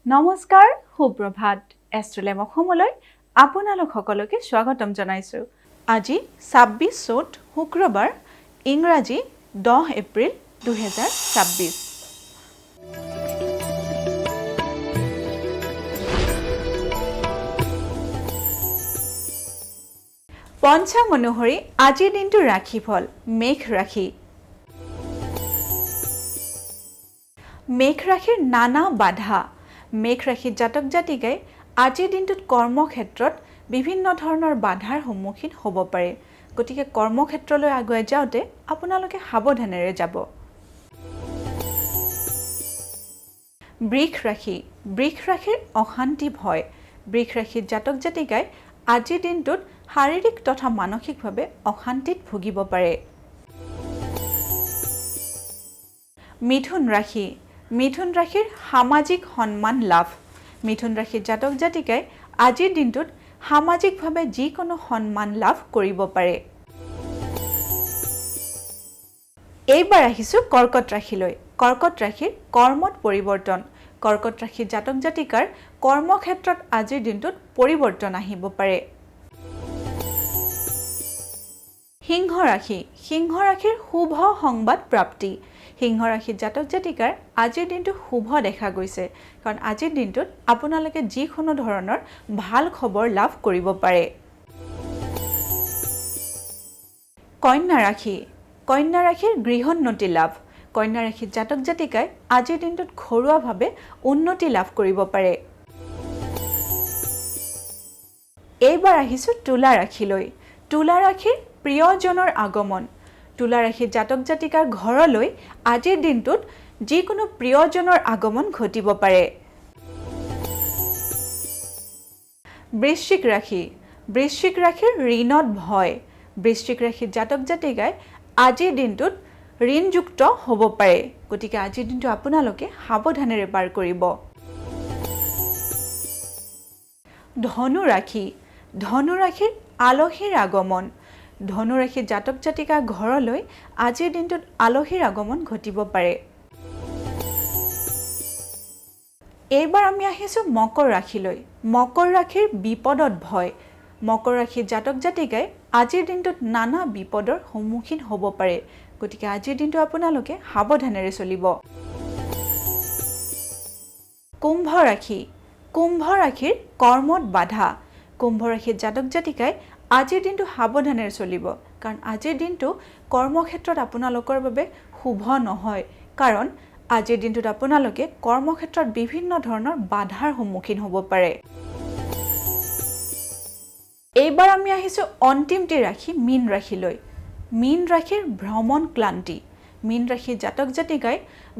নমস্কাৰ সুপ্ৰভাত এষ্ট্ৰলেম অসমলৈ আপোনালোক সকলোকে স্বাগতম জনাইছো। আজি 26 চ'ত শুক্ৰবাৰ ইংৰাজী 10 এপ্ৰিল 2026। পঞ্চাং অনুসৰি আজিৰ দিনটো ৰাশিফল মেঘ ৰাশি। মেঘ ৰাশিৰ নানা বাধা। মেঘ ৰাশিৰ জাতক জাতিকাই আজিৰ দিনটোত কৰ্মক্ষেত্ৰত বিভিন্ন ধৰণৰ বাধাৰ সন্মুখীন হ'ব পাৰে। গতিকে কৰ্মক্ষেত্ৰলৈ আগুৱাই যাওঁতে আপোনালোকে সাৱধানেৰে যাব। বৃষ ৰাশি। বৃষ ৰাশিৰ অশান্তি ভয়। বৃষ ৰাশিৰ জাতক জাতিকাই আজিৰ দিনটোত শাৰীৰিক তথা মানসিকভাৱে অশান্তিত ভুগিব পাৰে। মিথুন ৰাশি। মিথুন ৰাশিৰ সামাজিক সন্মান লাভ। মিথুন ৰাশিৰ জাতক জাতিকাই আজিৰ দিনটোত সামাজিকভাৱে যিকোনো সন্মান লাভ কৰিব পাৰে। এইবাৰ আহিছোঁ কৰ্কট ৰাশিলৈ। কৰ্কট ৰাশিৰ কৰ্মত পৰিৱৰ্তন। কৰ্কট ৰাশিৰ জাতক জাতিকাৰ কৰ্মক্ষেত্ৰত আজিৰ দিনটোত পৰিৱৰ্তন আহিব পাৰে। সিংহ ৰাশি। সিংহ ৰাশিৰ শুভ সংবাদ প্ৰাপ্তি। সিংহ ৰাশিৰ জাতক জাতিকাৰ আজিৰ দিনটো শুভ দেখা গৈছে, কাৰণ আজিৰ দিনটোত আপোনালোকে যিকোনো ধৰণৰ ভাল খবৰ লাভ কৰিব পাৰে। কন্যা ৰাশি। কন্যা ৰাশিৰ গৃহোন্নতি লাভ। কন্যা ৰাশিৰ জাতক জাতিকাই আজিৰ দিনটোত ঘৰুৱাভাৱে উন্নতি লাভ কৰিব পাৰে। এইবাৰ আহিছোঁ তুলা ৰাশিলৈ। তুলা ৰাশিৰ প্ৰিয়জনৰ আগমন। তুলা ৰাশিৰ জাতক জাতিকাৰ ঘৰলৈ আজিৰ দিনটোত যিকোনো প্ৰিয়জনৰ আগমন ঘটিব পাৰে। বৃশ্চিক ৰাশি। বৃশ্চিক ৰাশিৰ ঋণত ভয়। বৃশ্চিক ৰাশিৰ জাতক জাতিকাই আজিৰ দিনটোত ঋণযুক্ত হ'ব পাৰে। গতিকে আজিৰ দিনটো আপোনালোকে সাৱধানেৰে পাৰ কৰিব। ধনু ৰাশি। ধনু ৰাশিৰ আলহীৰ আগমন। ধনু ৰাশিৰ জাতক জাতিকাৰ ঘৰলৈ আজিৰ দিনটোত আলহীৰ আগমন ঘটিব পাৰে। এইবাৰ আমি আহিছোঁ মকৰ ৰাশিলৈ। মকৰ ৰাশিৰ বিপদত ভয়। মকৰ ৰাশিৰ জাতক জাতিকাই আজিৰ দিনটোত নানা বিপদৰ সন্মুখীন হ'ব পাৰে। গতিকে আজিৰ দিনটো আপোনালোকে সাৱধানেৰে চলিব। কুম্ভ ৰাশি। কুম্ভ ৰাশিৰ কৰ্মত বাধা। কুম্ভ ৰাশিৰ জাতক জাতিকাই আজিৰ দিনটো সাৱধানেৰে চলিব, কাৰণ আজিৰ দিনটো কৰ্মক্ষেত্ৰত আপোনালোকৰ বাবে শুভ নহয়, কাৰণ আজিৰ দিনটোত আপোনালোকে কৰ্মক্ষেত্ৰত বিভিন্ন ধৰণৰ বাধাৰ সন্মুখীন হ'ব পাৰে। এইবাৰ আমি আহিছোঁ অন্তিমটি ৰাশি মীন ৰাশিলৈ। মীন ৰাশিৰ ভ্ৰমণ ক্লান্তি। মীন ৰাশিৰ জাতক জাতিকাই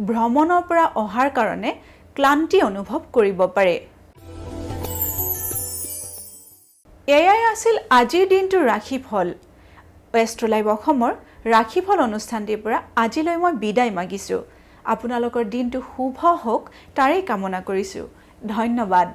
ভ্ৰমণৰ পৰা অহাৰ কাৰণে ক্লান্তি অনুভৱ কৰিব পাৰে। এয়াই আছিল আজিৰ দিনটোৰ ৰাশিফল। এষ্ট্ৰলাইভ অসমৰ ৰাশিফল অনুষ্ঠানটিৰ পৰা আজিলৈ মই বিদায় মাগিছোঁ। আপোনালোকৰ দিনটো শুভ হওক তাৰেই কামনা কৰিছোঁ। ধন্যবাদ।